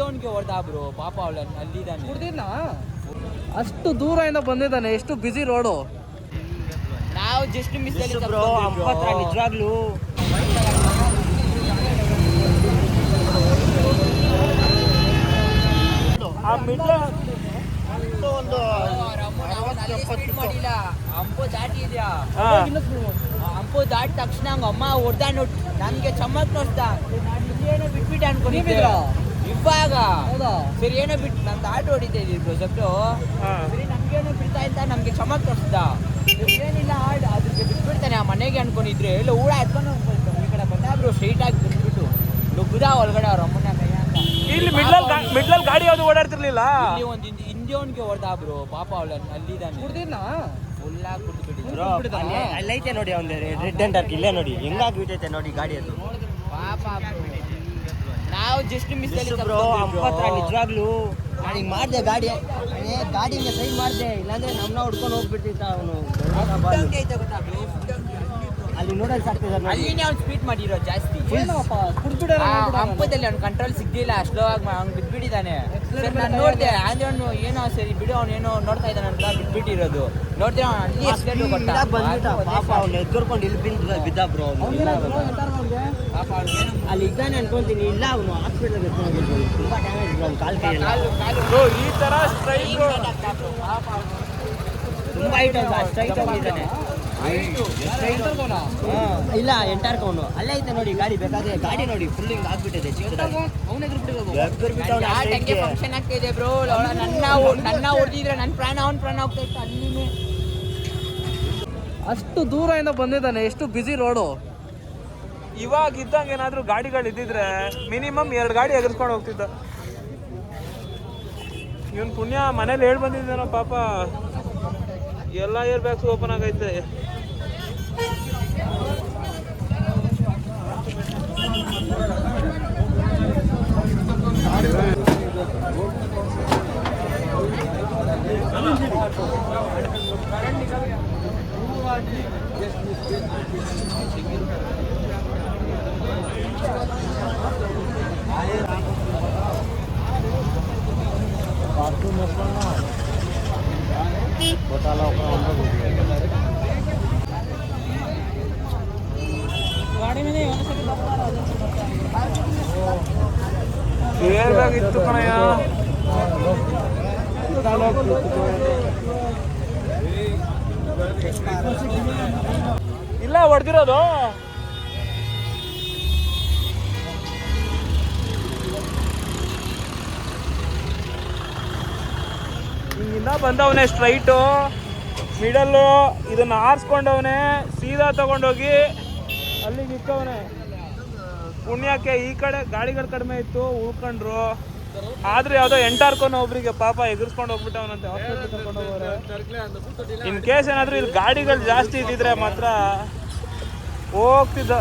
ಹಿಂದೆ ಹೊಡೆದ ಬ್ರೋ ಪಾಪ ಅವಳ ಅಲ್ಲಿದ್ದಾನೆ ಕುಡ್ದಿಲ್ಲ ಅಷ್ಟು ದೂರದಿಂದ ಬಂದಿದ್ದಾನೆ ಎಷ್ಟು ಬಿಸಿ ರೋಡು ನಾವು ಜಸ್ಟ್ ಮಿಸ್ ಅಲ್ಲಿ ಬ್ರೋ ಅಂಪತ್ರ ನಿಜವಾಗ್ಲೂ ಆ ಮಿಡ್ಲ್ ಒಂದು ಮಾಡಿಲ್ಲ ಅಂಪು ದಾಟಿ ಇದೆಯಾ ಅಂಪು ದಾಟಿ ತಕ್ಷಣ ಹಂಗ ಅಮ್ಮ ಹೊಡ್ದ ನೋಡ್ ನನ್ಗೆ ಚಮ್ಮಕ್ ನೋಡ್ದ ನಾನು ಇಲ್ಲೇನೋ ಬಿಟ್ಬಿಟ್ಟೆ ಅನ್ಕೊಂಡಿದ್ದೆ ಇವಾಗ ಸರಿ ಏನೋ ಬಿಟ್ಟು ನಾನು ದಾಟಿ ಹೊಡಿತಾ ಇದೀವಿ ಪ್ರಾಜೆಕ್ಟ್ ಸರಿ ನಮ್ಗೇನೋ ಬಿಡ್ತಾ ಇದ್ದ ನಮ್ಗೆ ಚಮಕ್ ತೋರಿಸ್ದ ಏನಿಲ್ಲ ಅದ್ರಿಗೆ ಬಿಟ್ಬಿಡ್ತಾನೆ ಆ ಮನೆಗೆ ಅನ್ಕೊಂಡಿದ್ರೆ ಎಲ್ಲ ಊಡ ಎತ್ಕೊಂಡು ಈ ಕಡೆ ಬಂದಾದ್ರು ಸ್ಟ್ರೈಟ್ ಆಗಿ ಬಿಟ್ಬಿಟ್ಟು ನುಗ್ಗುದ ಒಳಗಡೆ ಅವ್ರ ಅಮ್ಮನ ಕೈ ಅಂತ ಇಲ್ಲಿ ಮಿಡ್ಲಲ್ಲಿ ಗಾಡಿ ಯಾವ್ದು ಓಡಾಡ್ತಿರ್ಲಿಲ್ಲ ಇಲ್ಲಿ ಒಂದು ಹಿಂದೆ ಅವನಿಗೆ ಹೊಡೆದ ಬ್ರೋ ಪಾಪ ಅವಳ ಅಲ್ಲಿದ್ದಾನೆ ಕುಡ್ದಿಲ್ಲ ಫುಲ್ ಆಗಿ ಕುಡ್ದು ಅಲ್ಲೈತೆ ನೋಡಿ ಅವ್ನು ರೆಡ್ ಅಂಡ್ ಡಾರ್ಕ್ ಇಲ್ಲೇ ನೋಡಿ ಹೆಂಗಾಗಿ ಬಿಟ್ಟೈತೆ ನೋಡಿ ಗಾಡಿ ಅದು ಪಾಪ ನಾವು ಜಸ್ಟ್ ಮಿಸ್ ಅಲ್ಲಿ ಬ್ರೋ ಅಂಪತ್ರ ನಿಜವಾಗ್ಲೂ ನಾನು ಹಿಂಗೆ ಮಾಡಿದೆ ಗಾಡಿಗೆ ಸೈಡ್ ಮಾಡಿದೆ ಇಲ್ಲಾಂದ್ರೆ ನಮ್ಮನ್ನ ಹುಡ್ಕೊಂಡು ಹೋಗ್ಬಿಡ್ತಿದ್ದ ಅವನು ಅಲ್ಲಿ ನೋಡಲ್ ಸಾಕ್ತಿದ್ದಾರೆ ಅಲ್ಲಿನೇ ಅವ್ನು ಸ್ಪೀಡ್ ಮಾಡಿರೋ ಜಾಸ್ತಿ ಹಂಪದಲ್ಲಿ ಅವ್ನು ಕಂಟ್ರೋಲ್ ಸಿಗ್ಲಿಲ್ಲ ಸ್ಲೋ ಆಗಿ ಅವ್ನು ಬಿಟ್ಬಿಟ್ಟಿದ್ದಾನೆ ಸರಿ ನಾನು ನೋಡಿದೆ ಅಂದ್ರೆ ಅವನು ಏನೋ ಸರಿ ಬಿಡು ಅವ್ನು ಏನೋ ನೋಡ್ತಾ ಇದ್ದಾನೆ ಅಂತ ಬಿಟ್ಬಿಟ್ಟಿರೋದು ನೋಡ್ದೆ ಅಲ್ಲಿ ಪಾಪ ಅವ್ನು ಎದ್ಕೊಂಡು ಇಲ್ಲಿ ಬಿದ್ದ ಬ್ರೋ ಅಲ್ಲಿ ಇದ್ದಾನೆ ಅನ್ಕೊಂತೀನಿ ಇಲ್ಲ ಅವನು ಹಾಸ್ಪಿಟಲ್ ಎತ್ಕೊಂಡು ತುಂಬಾ ಡ್ಯಾಮೇಜ್ ಕಾಲು ಈ ತರ ತುಂಬಾ ಐಟ್ ಸ್ಟ್ರೈಟ್ ಆಗಿದ್ದಾನೆ ಇಲ್ಲ ಎಂಟಾರ್ಕವನು ಅಲ್ಲೇ ಐತೆ ನೋಡಿ ಗಾಡಿ ಬೇಕಾದ್ರೆ ಗಾಡಿ ನೋಡಿ ಫುಲ್ ಹಿಂಗ್ ಆಗ್ಬಿಟ್ಟಿದೆ ಫಂಕ್ಷನ್ ಆಗ್ತಿದೆ ಬ್ರೋ ನನ್ನ ಹೊಡೆದಿದ್ರೆ ನನ್ನ ಪ್ರಾಣ ಅವ್ನ ಪ್ರಾಣ ಹೋಗ್ತಾ ಇತ್ತು ಅಲ್ಲಿ ಅಷ್ಟು ದೂರದಿಂದ ಬಂದಿದ್ದಾನೆ ಎಷ್ಟು ಬಿಸಿ ರೋಡು ಇವಾಗ ಇದ್ದಂಗೆ ಏನಾದ್ರು ಗಾಡಿಗಳು ಇದ್ದಿದ್ರೆ ಮಿನಿಮಮ್ 2 ಗಾಡಿ ಎಗರ್ಸ್ಕೊಂಡು ಹೋಗ್ತಿದ್ದ ಇವನ್ ಪುಣ್ಯ ಮನೇಲಿ ಹೇಳಿ ಬಂದಿದ್ದಾನೋ ಪಾಪ ಎಲ್ಲ ಏರ್ ಬ್ಯಾಗ್ಸ್ ಓಪನ್ ಆಗೈತೆ ಏರ್ಬ್ಯಾಗಿತ್ತು ಕಣಯ್ಯ ಇಲ್ಲ ಹೊಡೆದಿರೋದು ಹಿಂಗಿಂದ ಬಂದವನೇ ಸ್ಟ್ರೈಟು ಮಿಡಲ್ಲು ಇದನ್ನ ಆರಿಸ್ಕೊಂಡವನೇ ಸೀದಾ ತಗೊಂಡೋಗಿ ಅಲ್ಲಿಗೆ ಇಕ್ಕವನೇ ಪುಣ್ಯಕ್ಕೆ ಈ ಕಡೆ ಗಾಡಿಗಳು ಕಡಿಮೆ ಇತ್ತು ಉಳ್ಕೊಂಡ್ರು ಆದ್ರೆ ಯಾವುದೋ ಎಂಟಾರ್ಕೊಂಡು ಒಬ್ರಿಗೆ ಪಾಪ ಎದುರಿಸ್ಕೊಂಡು ಹೋಗ್ಬಿಟ್ಟವನಂತೆ ಹಾಸ್ಪಿಟಲ್ ಕರ್ಕೊಂಡು ಹೋಗೋರೆ ಇನ್ ಕೇಸ್ ಏನಾದ್ರು ಇಲ್ಲಿ ಗಾಡಿಗಳು ಜಾಸ್ತಿ ಇದ್ದಿದ್ರೆ ಮಾತ್ರ ಹೋಗ್ತಿದ್ದ